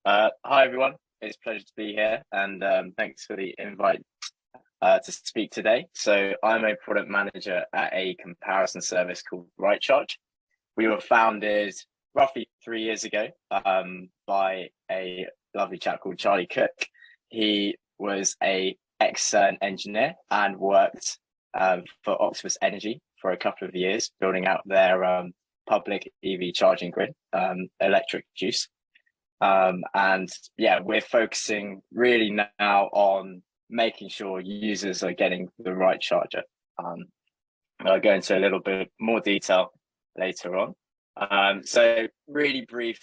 Hi everyone, it's a pleasure to be here and thanks for the invite to speak today. So I'm a product manager at a comparison service called Rightcharge. We were founded roughly 3 years ago by a lovely chap called Charlie Cook. He was a ex-CERN engineer and worked for Octopus Energy for a couple of years, building out their public EV charging grid, electric juice. And yeah, we're focusing really now on making sure users are getting the right charger. I'll go into a little bit more detail later on. So really brief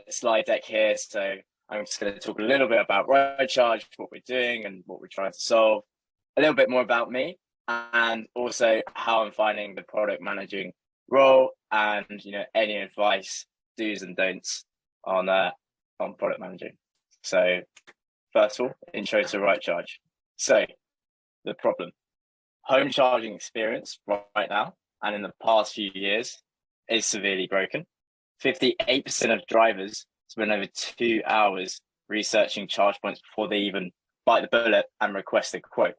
slide deck here. So I'm just going to talk a little bit about Rightcharge, what we're doing and what we're trying to solve, a little bit more about me, and also how I'm finding the product managing role and any advice, do's and don'ts on product managing. So first of all, intro to Rightcharge. So the problem, home charging experience right now and in the past few years is severely broken. 58% of drivers spend over 2 hours researching charge points before they even bite the bullet and request a quote.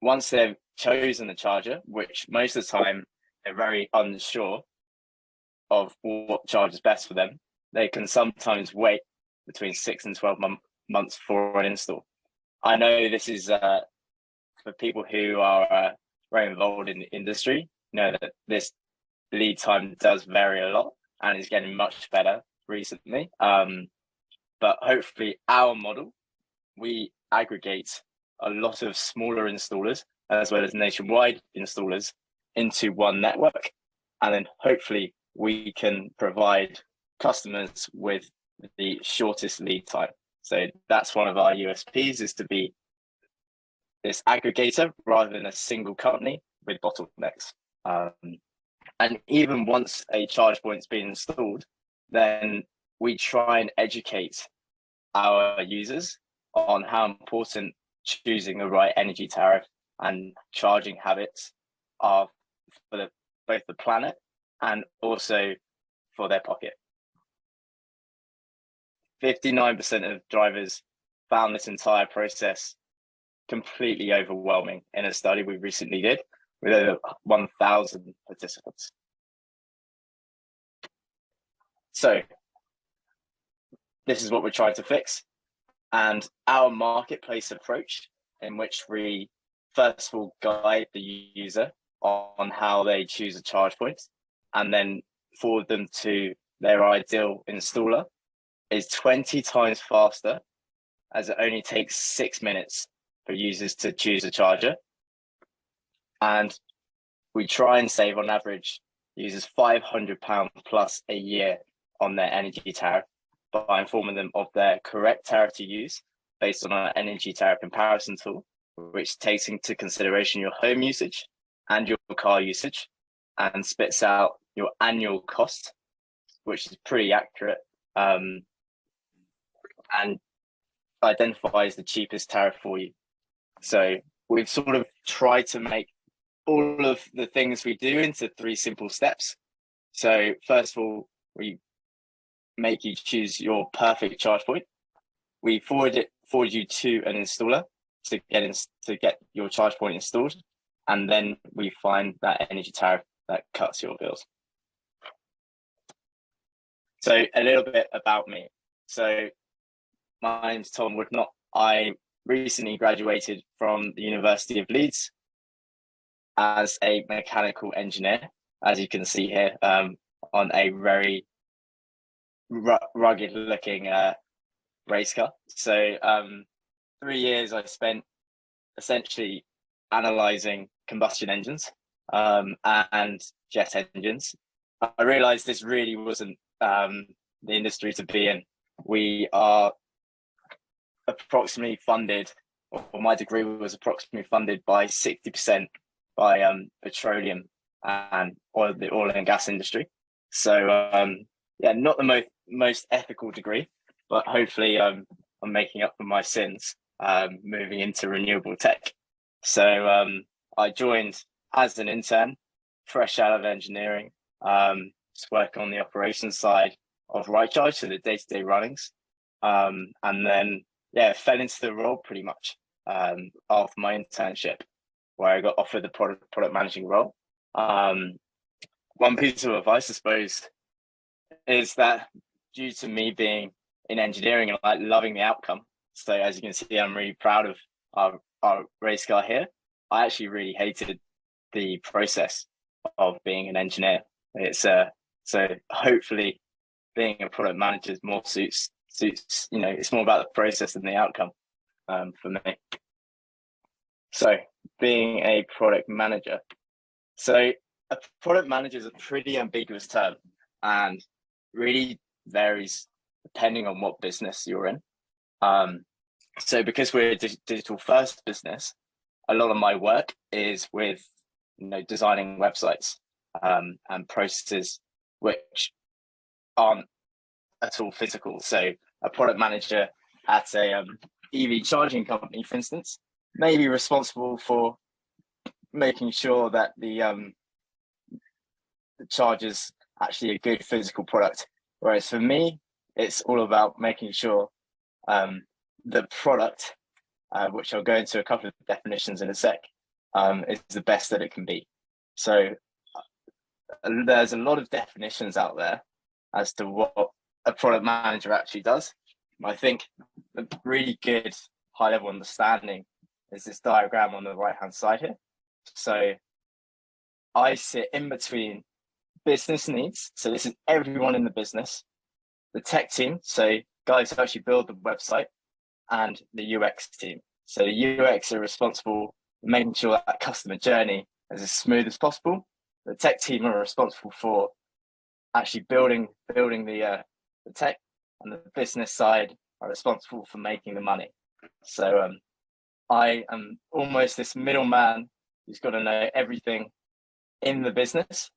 Once they've chosen the charger, which most of the time they're very unsure of what charge is best for them, they can sometimes wait between 6 and 12 months for an install. I know this is for people who are very involved in the industry, know that this lead time does vary a lot and is getting much better recently. But hopefully our model, we aggregate a lot of smaller installers as well as nationwide installers into one network, and then hopefully we can provide customers with the shortest lead time. So that's one of our USPs, is to be this aggregator rather than a single company with bottlenecks. And even once a charge point's been installed, then we try and educate our users on how important choosing the right energy tariff and charging habits are for both the planet and also for their pocket. 59% of drivers found this entire process completely overwhelming in a study we recently did with over 1,000 participants. So this is what we're trying to fix. And our marketplace approach, in which we first of all guide the user on how they choose a charge point and then forward them to their ideal installer, is 20 times faster, as it only takes 6 minutes for users to choose a charger. And we try and save on average users £500 plus a year on their energy tariff by informing them of their correct tariff to use based on our energy tariff comparison tool, which takes into consideration your home usage and your car usage and spits out your annual cost, which is pretty accurate, and identifies the cheapest tariff for you. So we've sort of tried to make all of the things we do into 3 simple steps. So first of all, we make you choose your perfect charge point. We forward you to an installer to get your charge point installed, and then we find that energy tariff that cuts your bills. So a little bit about me. So my name's Tom Woodnott. I recently graduated from the University of Leeds as a mechanical engineer, as you can see here, on a very rugged looking race car. So 3 years I spent essentially analyzing combustion engines and jet engines. I realized this really wasn't the industry to be in. We are approximately funded, or my degree was approximately funded by 60% by petroleum and the oil and gas industry. So yeah, not the most ethical degree, but hopefully I'm making up for my sins moving into renewable tech. So I joined as an intern, fresh out of engineering, just working on the operations side Right Charge, so the day-to-day runnings. And then fell into the role pretty much after my internship, where I got offered the product managing role. One piece of advice, I suppose, is that due to me being in engineering and like loving the outcome, so as you can see, I'm really proud of our race car here. I actually really hated the process of being an engineer. It's so hopefully being a product manager more suits, it's more about the process than the outcome for me. So being a product manager. So a product manager is a pretty ambiguous term and really varies depending on what business you're in. So because we're a digital first business, a lot of my work is with designing websites and processes which aren't at all physical. So a product manager at a EV charging company, for instance, may be responsible for making sure that the charger's actually a good physical product. Whereas for me, it's all about making sure the product, which I'll go into a couple of definitions in a sec, is the best that it can be. So there's a lot of definitions out there as to what a product manager actually does. I think a really good high-level understanding is this diagram on the right-hand side here. So I sit in between business needs. So this is everyone in the business, the tech team, so guys who actually build the website, and the UX team. So the UX are responsible for making sure that customer journey is as smooth as possible. The tech team are responsible for actually building the tech, and the business side are responsible for making the money. So I am almost this middleman who's got to know everything in the business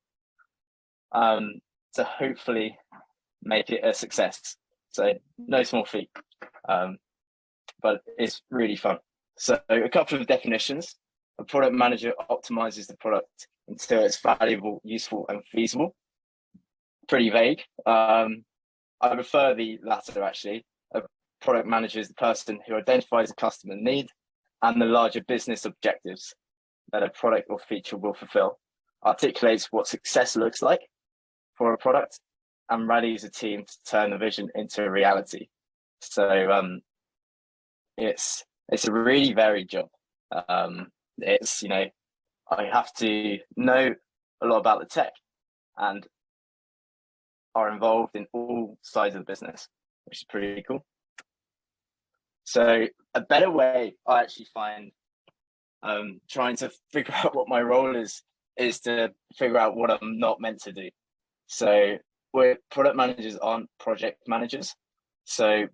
to hopefully make it a success. So no small feat, but it's really fun. So a couple of definitions. A product manager optimizes the product until it's valuable, useful, and feasible. Pretty vague. I prefer the latter, actually. A product manager is the person who identifies the customer need and the larger business objectives that a product or feature will fulfill, articulates what success looks like for a product, and rallies a team to turn the vision into a reality. So it's a really varied job. It's, I have to know a lot about the tech and are involved in all sides of the business, which is pretty cool. So a better way I actually find trying to figure out what my role is to figure out what I'm not meant to do. So product managers aren't project managers. So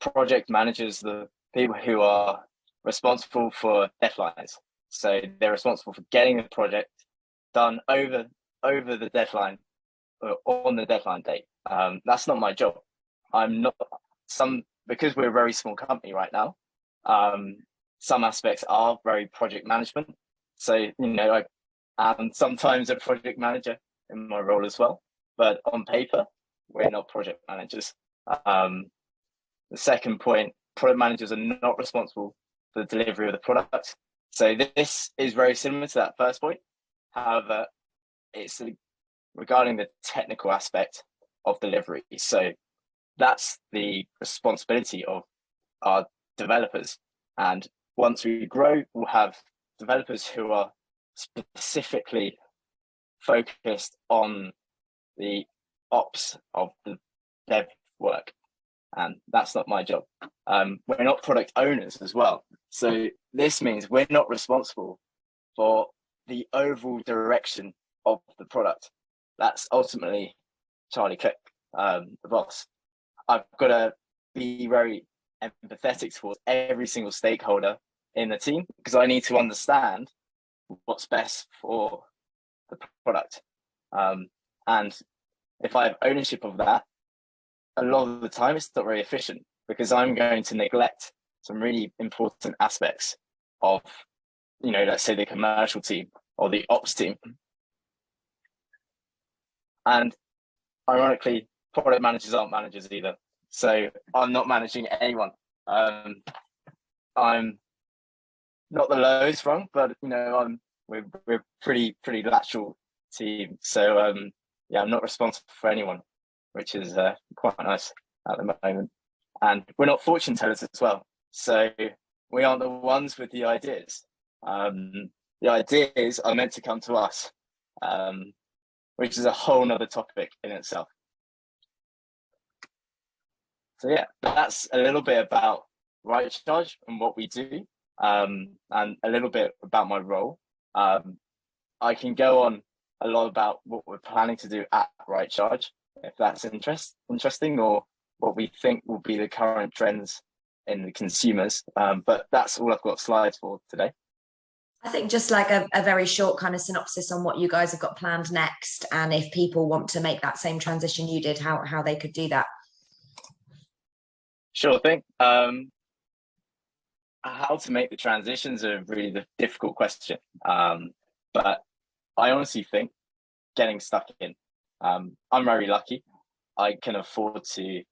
project managers, the people who are responsible for deadlines. So they're responsible for getting the project done over the deadline or on the deadline date. That's not my job. I'm not because we're a very small company right now. Some aspects are very project management. So, I am sometimes a project manager in my role as well, but on paper, we're not project managers. The second point, product managers are not responsible for the delivery of the product. So this is very similar to that first point. However, it's regarding the technical aspect of delivery. So that's the responsibility of our developers. And once we grow, we'll have developers who are specifically focused on the ops of the dev work. And that's not my job. We're not product owners as well. So this means we're not responsible for the overall direction of the product. That's ultimately Charlie Cook, the boss. I've got to be very empathetic towards every single stakeholder in the team because I need to understand what's best for the product. And if I have ownership of that, a lot of the time it's not very efficient because I'm going to neglect some really important aspects of, let's say the commercial team or the ops team. And ironically, product managers aren't managers either. So I'm not managing anyone. I'm not the lowest rung, but we're pretty lateral team. So yeah, I'm not responsible for anyone, which is quite nice at the moment. And we're not fortune tellers as well. So we aren't the ones with the ideas. The ideas are meant to come to us, which is a whole nother topic in itself. So yeah, that's a little bit about Right Charge and what we do, and a little bit about my role. I can go on a lot about what we're planning to do at Right Charge, if that's interesting, or what we think will be the current trends in the consumers. But that's all I've got slides for today. I think just like a very short kind of synopsis on what you guys have got planned next, and if people want to make that same transition you did, how they could do that. Sure thing. How to make the transitions are really the difficult question. But I honestly think getting stuck in. I'm very lucky. I can afford to,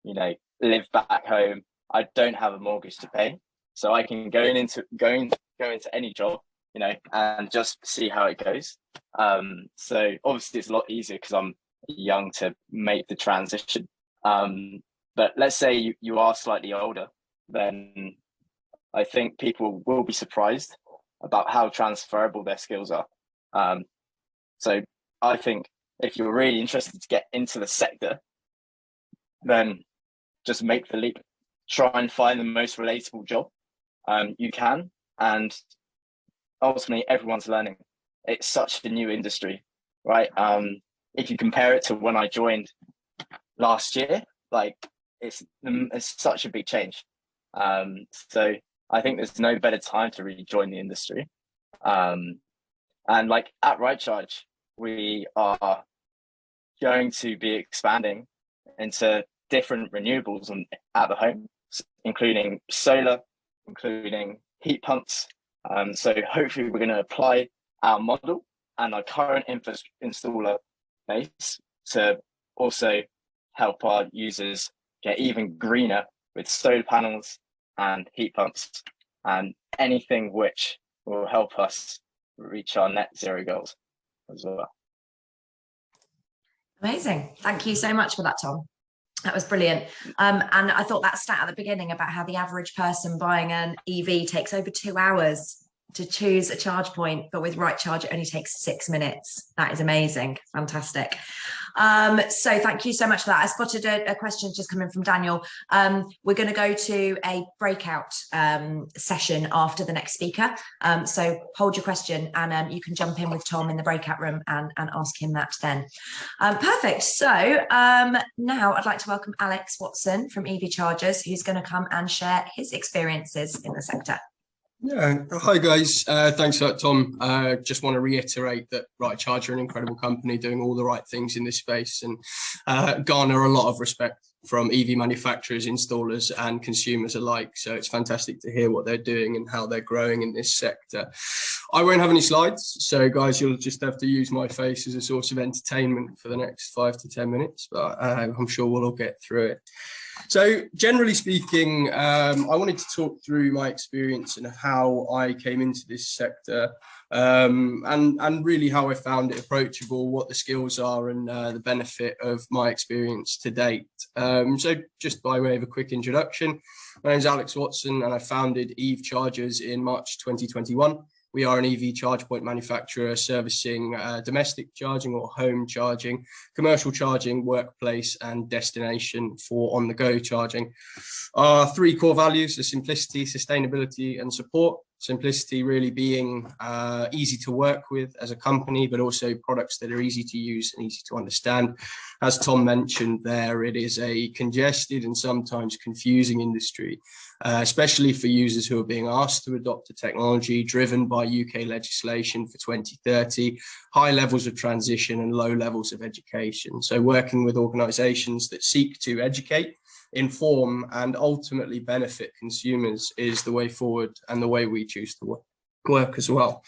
live back home. I don't have a mortgage to pay, so I can go into any job, and just see how it goes. So obviously it's a lot easier because I'm young to make the transition. But let's say you are slightly older, then I think people will be surprised about how transferable their skills are. So I think if you're really interested to get into the sector, then just make the leap. Try and find the most relatable job you can. And ultimately, everyone's learning. It's such a new industry, right? If you compare it to when I joined last year, it's such a big change. So I think there's no better time to really join the industry. And at Right Charge, we are going to be expanding into different renewables at the home, including solar, including heat pumps. So hopefully we're going to apply our model and our current installer base to also help our users get even greener with solar panels and heat pumps and anything which will help us reach our net zero goals as well. Amazing. Thank you so much for that, Tom. That was brilliant. And I thought that stat at the beginning about how the average person buying an EV takes over 2 hours to choose a charge point, but with Right Charge, it only takes 6 minutes. That is amazing. Fantastic. So thank you so much for that. I spotted a question just coming from Daniel. We're going to go to a breakout session after the next speaker. So hold your question and you can jump in with Tom in the breakout room and ask him that then. Perfect. So now I'd like to welcome Alex Watson from EV Chargers, who's going to come and share his experiences in the sector. Yeah, hi guys. Thanks for that, Tom. Just want to reiterate that Right Charge are an incredible company doing all the right things in this space and garner a lot of respect from EV manufacturers, installers and consumers alike. So it's fantastic to hear what they're doing and how they're growing in this sector. I won't have any slides, so guys, you'll just have to use my face as a source of entertainment for the next 5 to 10 minutes, but I'm sure we'll all get through it. So generally speaking, I wanted to talk through my experience and how I came into this sector and really how I found it approachable, what the skills are and the benefit of my experience to date. So just by way of a quick introduction, my name is Alex Watson and I founded EV Chargers in March 2021. We are an EV charge point manufacturer servicing domestic charging or home charging, commercial charging, workplace and destination for on-the-go charging. Our 3 core values are simplicity, sustainability and support. Simplicity really being easy to work with as a company, but also products that are easy to use and easy to understand. As Tom mentioned there, it is a congested and sometimes confusing industry, especially for users who are being asked to adopt a technology driven by UK legislation for 2030, high levels of transition and low levels of education. So working with organisations that seek to educate, inform and ultimately benefit consumers is the way forward and the way we choose to work. work as well.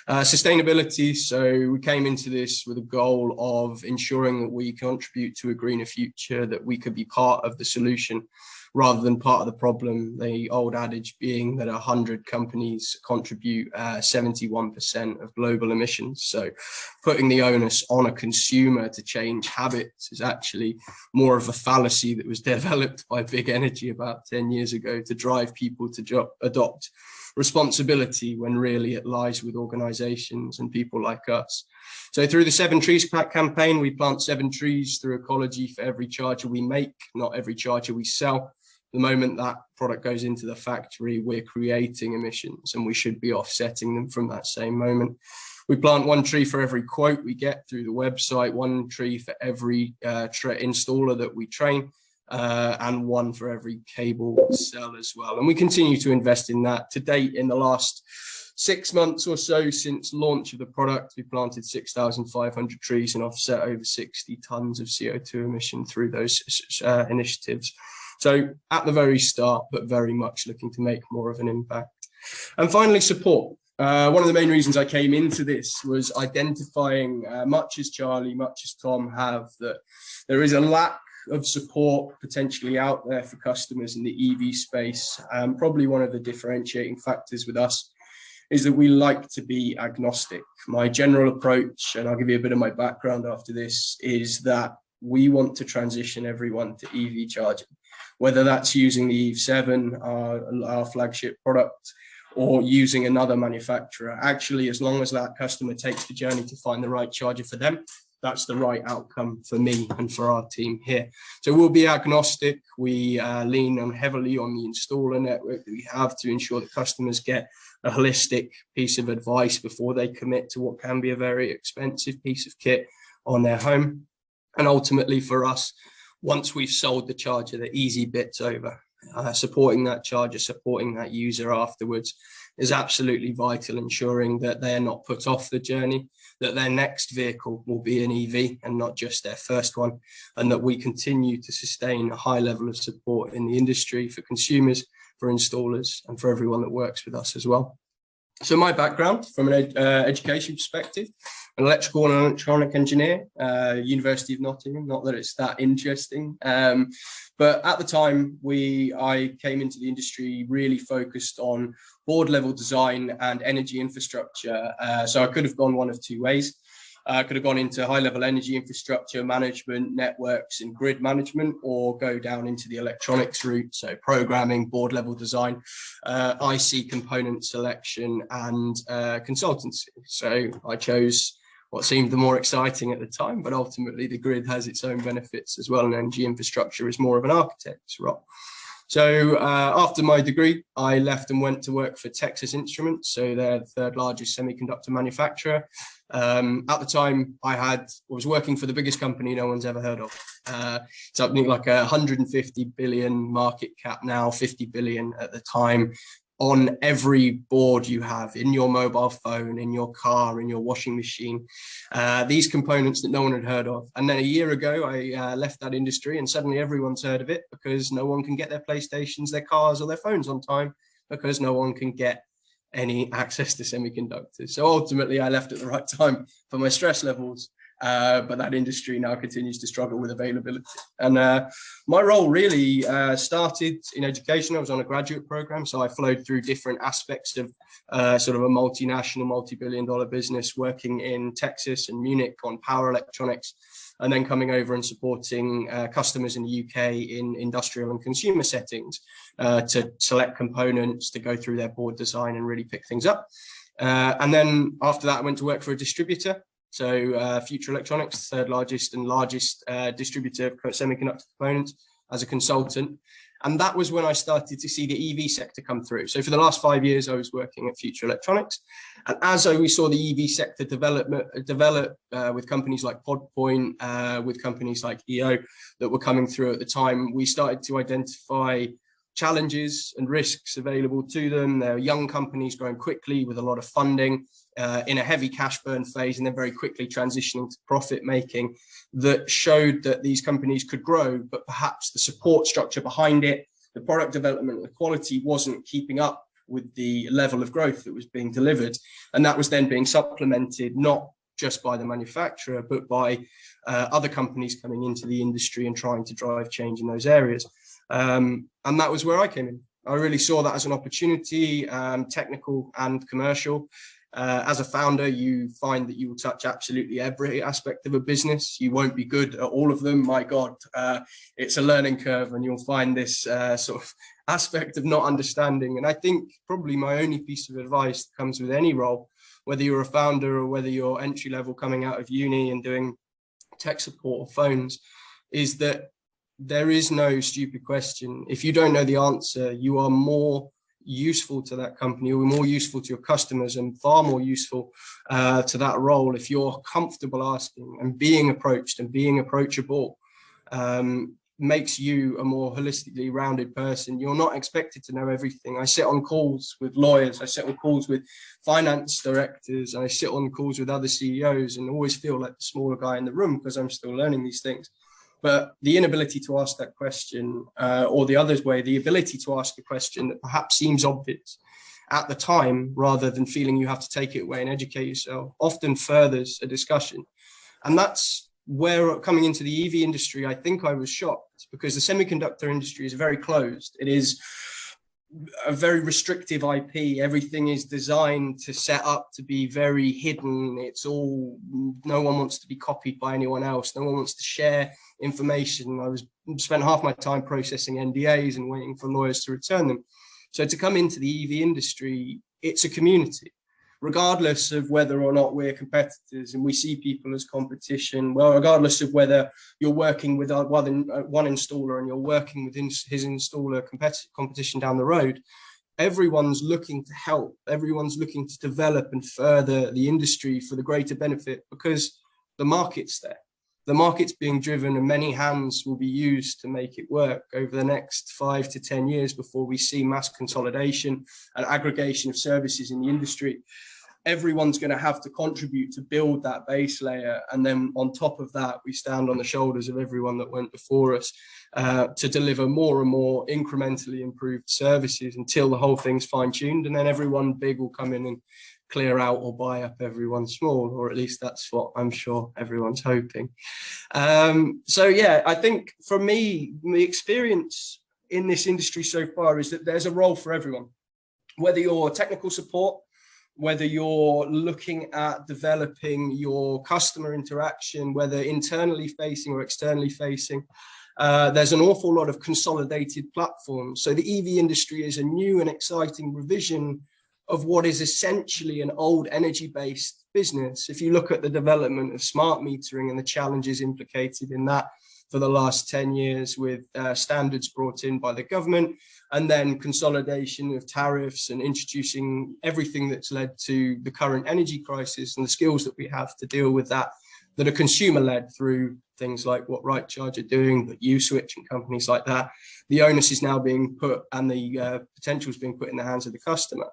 Sustainability. So we came into this with a goal of ensuring that we contribute to a greener future, that we could be part of the solution rather than part of the problem. The old adage being that 100 companies contribute 71% of global emissions. So putting the onus on a consumer to change habits is actually more of a fallacy that was developed by big energy about 10 years ago to drive people to adopt responsibility, when really it lies with organizations and people like us. So through the 7 Trees campaign, we plant 7 trees through ecology for every charger we make, not every charger we sell. The moment that product goes into the factory, we're creating emissions, and we should be offsetting them from that same moment. We plant 1 tree for every quote we get through the website, 1 tree for every installer that we train, and 1 for every cable we sell as well. And we continue to invest in that. To date, in the last 6 months or so since launch of the product, we planted 6,500 trees and offset over 60 tons of CO2 emission through those initiatives. So at the very start, but very much looking to make more of an impact. And finally, support. One of the main reasons I came into this was identifying, much as Charlie, much as Tom have, that there is a lack of support potentially out there for customers in the EV space. Probably one of the differentiating factors with us is that we like to be agnostic. My general approach, and I'll give you a bit of my background after this, is that we want to transition everyone to EV charging, whether that's using the Eve 7, our flagship product, or using another manufacturer. Actually, as long as that customer takes the journey to find the right charger for them, that's the right outcome for me and for our team here. So we'll be agnostic. We lean on heavily on the installer network that we have to ensure that customers get a holistic piece of advice before they commit to what can be a very expensive piece of kit on their home. And ultimately for us, once we've sold the charger, the easy bit's over. Supporting that charger, supporting that user afterwards is absolutely vital, ensuring that they're not put off the journey, that their next vehicle will be an EV and not just their first one, and that we continue to sustain a high level of support in the industry for consumers, for installers, and for everyone that works with us as well. So my background from an education perspective, an electrical and electronic engineer, University of Nottingham, not that it's that interesting. But at the time, I came into the industry really focused on board level design and energy infrastructure. So I could have gone one of 2 ways. I could have gone into high level energy infrastructure management, networks and grid management, or go down into the electronics route. So programming, board level design, IC component selection and consultancy. So I chose what seemed the more exciting at the time, but ultimately the grid has its own benefits as well, and energy infrastructure is more of an architect's role. So after my degree, I left and went to work for Texas Instruments. So they're the 3rd largest semiconductor manufacturer. At the time, I was working for the biggest company no one's ever heard of. Something like 150 billion market cap now, 50 billion at the time. On every board you have, in your mobile phone, in your car, in your washing machine, these components that no one had heard of. And then a year ago, I left that industry and suddenly everyone's heard of it, because no one can get their PlayStations, their cars or their phones on time, because no one can get any access to semiconductors. So ultimately I left at the right time for my stress levels. But that industry now continues to struggle with availability. And my role really started in education. I was on a graduate program, so I flowed through different aspects of sort of a multinational, multi-billion-dollar business, working in Texas and Munich on power electronics, and then coming over and supporting customers in the UK in industrial and consumer settings to select components, to go through their board design and really pick things up. And then after that, I went to work for a distributor. So Future Electronics, the 3rd largest and largest distributor of semiconductor components, as a consultant. And that was when I started to see the EV sector come through. So for the last 5 years, I was working at Future Electronics. And as we saw the EV sector develop with companies like PodPoint, with companies like EO that were coming through at the time, we started to identify challenges and risks available to them. They're young companies growing quickly with a lot of funding, in a heavy cash burn phase, and then very quickly transitioning to profit making, that showed that these companies could grow, but perhaps the support structure behind it, the product development, the quality wasn't keeping up with the level of growth that was being delivered. And that was then being supplemented not just by the manufacturer, but by other companies coming into the industry and trying to drive change in those areas. And that was where I came in. I really saw that as an opportunity, technical and commercial. As a founder, you find that you will touch absolutely every aspect of a business. You won't be good at all of them. My God, it's a learning curve, and you'll find this sort of aspect of not understanding. And I think probably my only piece of advice that comes with any role, whether you're a founder or whether you're entry level coming out of uni and doing tech support or phones, is that there is no stupid question. If you don't know the answer, you are more useful to that company, or more useful to your customers, and far more useful to that role if you're comfortable asking and being approached and being approachable. Makes you a more holistically rounded person. You're not expected to know everything. I sit on calls with lawyers, I sit on calls with finance directors, I sit on calls with other CEOs, and always feel like the smaller guy in the room because I'm still learning these things. But the inability to ask that question, or the other way, the ability to ask a question that perhaps seems obvious at the time, rather than feeling you have to take it away and educate yourself, often furthers a discussion. And that's where, coming into the EV industry, I think I was shocked, because the semiconductor industry is very closed. It is a very restrictive IP. Everything is designed to set up to be very hidden. It's all, no one wants to be copied by anyone else. No one wants to share information. I spent half my time processing NDAs and waiting for lawyers to return them. So to come into the EV industry, it's a community, regardless of whether or not we're competitors and we see people as competition. Well, regardless of whether you're working with one installer and you're working with his installer competition down the road, everyone's looking to help. Everyone's looking to develop and further the industry for the greater benefit, because the market's there. The market's being driven, and many hands will be used to make it work over the next 5 to 10 years before we see mass consolidation and aggregation of services in the industry. Everyone's going to have to contribute to build that base layer. And then on top of that, we stand on the shoulders of everyone that went before us to deliver more and more incrementally improved services until the whole thing's fine-tuned. And then everyone big will come in and clear out or buy up everyone small, or at least that's what I'm sure everyone's hoping. So yeah, I think for me, the experience in this industry so far is that there's a role for everyone, whether you're technical support, whether you're looking at developing your customer interaction, whether internally facing or externally facing. There's an awful lot of consolidated platforms. So the EV industry is a new and exciting revision of what is essentially an old energy-based business. If you look at the development of smart metering and the challenges implicated in that for the last 10 years, with standards brought in by the government, and then consolidation of tariffs and introducing everything that's led to the current energy crisis, and the skills that we have to deal with that are consumer-led through things like what RightCharge are doing, but Uswitch and companies like that. The onus is now being put, and the potential is being put in the hands of the customer.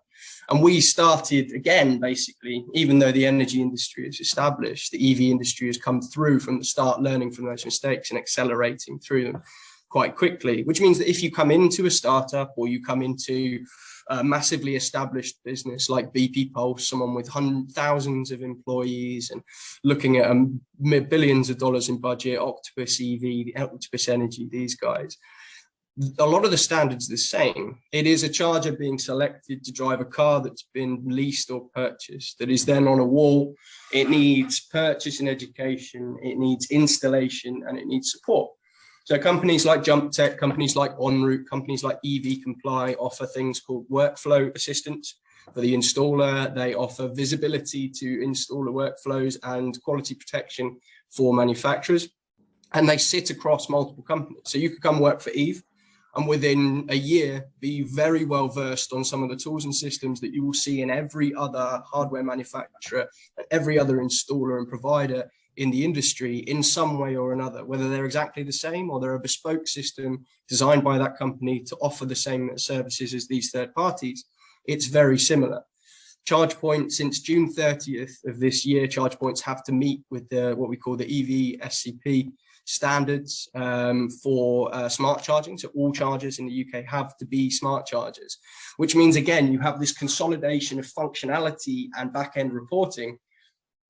And we started again, basically, even though the energy industry is established, the EV industry has come through from the start, learning from those mistakes and accelerating through them quite quickly, which means that if you come into a startup or you come into a massively established business like BP Pulse, someone with thousands of employees and looking at billions of dollars in budget, Octopus EV, Octopus Energy, these guys, a lot of the standards are the same. It is a charger being selected to drive a car that's been leased or purchased, that is then on a wall. It needs purchase and education, it needs installation, and it needs support. So companies like Jump Tech, companies like Enroute, companies like EV Comply offer things called workflow assistance for the installer. They offer visibility to installer workflows and quality protection for manufacturers. And they sit across multiple companies. So you could come work for Eve and within a year be very well versed on some of the tools and systems that you will see in every other hardware manufacturer, every other installer and provider in the industry in some way or another, whether they're exactly the same or they're a bespoke system designed by that company to offer the same services as these third parties. It's very similar. ChargePoint, since June 30th of this year, ChargePoints have to meet with what we call the EV SCP standards for smart charging. So all chargers in the UK have to be smart chargers, which means, again, you have this consolidation of functionality and back-end reporting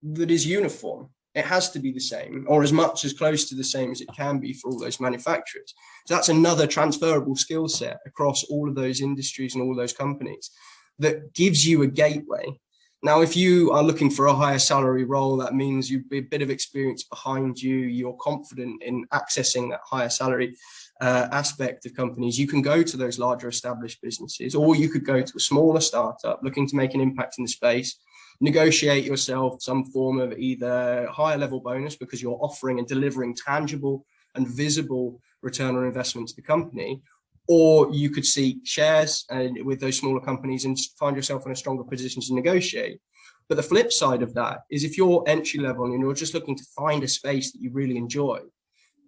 that is uniform. It has to be the same, or as much as close to the same as it can be for all those manufacturers. So that's another transferable skill set across all of those industries and all those companies that gives you a gateway. Now, if you are looking for a higher salary role, that means you've a bit of experience behind you, you're confident in accessing that higher salary aspect of companies. You can go to those larger established businesses, or you could go to a smaller startup looking to make an impact in the space, negotiate yourself some form of either higher level bonus because you're offering and delivering tangible and visible return on investment to the company, or you could seek shares with those smaller companies and find yourself in a stronger position to negotiate. But the flip side of that is if you're entry level and you're just looking to find a space that you really enjoy,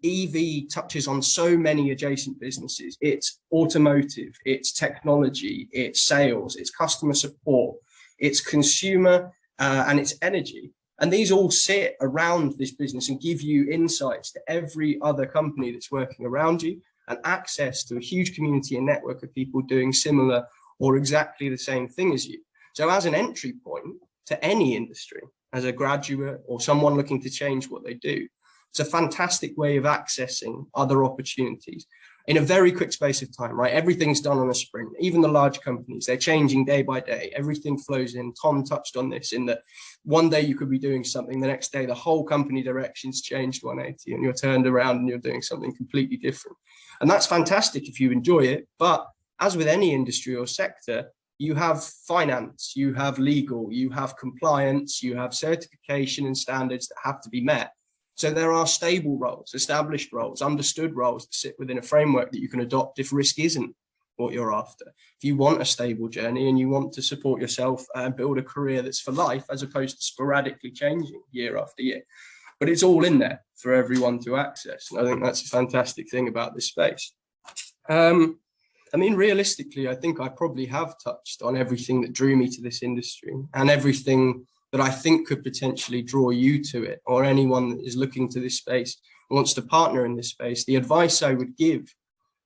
EV touches on so many adjacent businesses. It's automotive, it's technology, it's sales, it's customer support, it's consumer, and it's energy. And these all sit around this business and give you insights to every other company that's working around you, and access to a huge community and network of people doing similar or exactly the same thing as you. So as an entry point to any industry, as a graduate or someone looking to change what they do, it's a fantastic way of accessing other opportunities in a very quick space of time, right? Everything's done on a sprint. Even the large companies, they're changing day by day. Everything flows in. Tom touched on this in that one day you could be doing something, the next day the whole company direction's changed 180 and you're turned around and you're doing something completely different. And that's fantastic if you enjoy it. But as with any industry or sector, you have finance, you have legal, you have compliance, you have certification and standards that have to be met. So there are stable roles, established roles, understood roles that sit within a framework that you can adopt if risk isn't what you're after. If you want a stable journey and you want to support yourself and build a career that's for life as opposed to sporadically changing year after year. But it's all in there for everyone to access. And I think that's a fantastic thing about this space. I mean, realistically, I think I probably have touched on everything that drew me to this industry and everything that I think could potentially draw you to it, or anyone that is looking to this space, wants to partner in this space. The advice I would give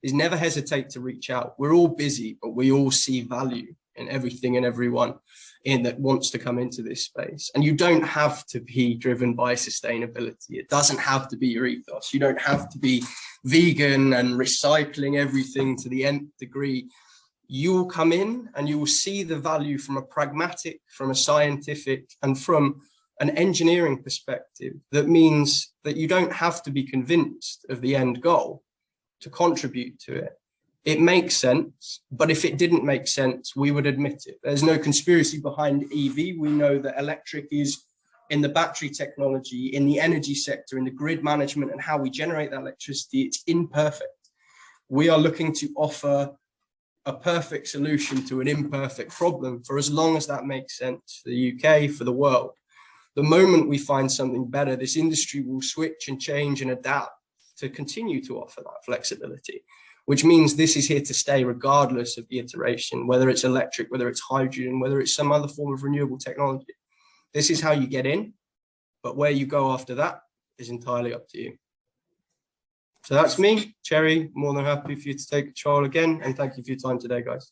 is never hesitate to reach out. We're all busy, but we all see value in everything and everyone that wants to come into this space. And you don't have to be driven by sustainability. It doesn't have to be your ethos. You don't have to be vegan and recycling everything to the nth degree. You will come in and you will see the value from a pragmatic, from a scientific, and from an engineering perspective. That means that you don't have to be convinced of the end goal to contribute to it. It makes sense, but if it didn't make sense, we would admit it. There's no conspiracy behind EV. We know that electric is in the battery technology, in the energy sector, in the grid management and how we generate that electricity. It's imperfect. We are looking to offer a perfect solution to an imperfect problem for as long as that makes sense for the UK, for the world. The moment we find something better, this industry will switch and change and adapt to continue to offer that flexibility, which means this is here to stay regardless of the iteration, whether it's electric, whether it's hydrogen, whether it's some other form of renewable technology. This is how you get in, but where you go after that is entirely up to you. So that's me, Cherry. More than happy for you to take control again. And thank you for your time today, guys.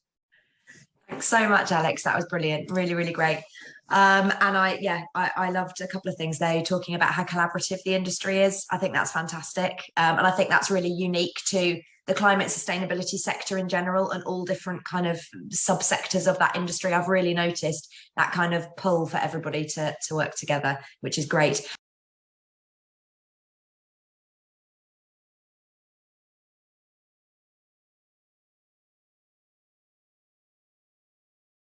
Thanks so much, Alex. That was brilliant. Really, really great. And I loved a couple of things there. You're talking about how collaborative the industry is. I think that's fantastic. And I think that's really unique to the climate sustainability sector in general and all different kind of subsectors of that industry. I've really noticed that kind of pull for everybody to work together, which is great.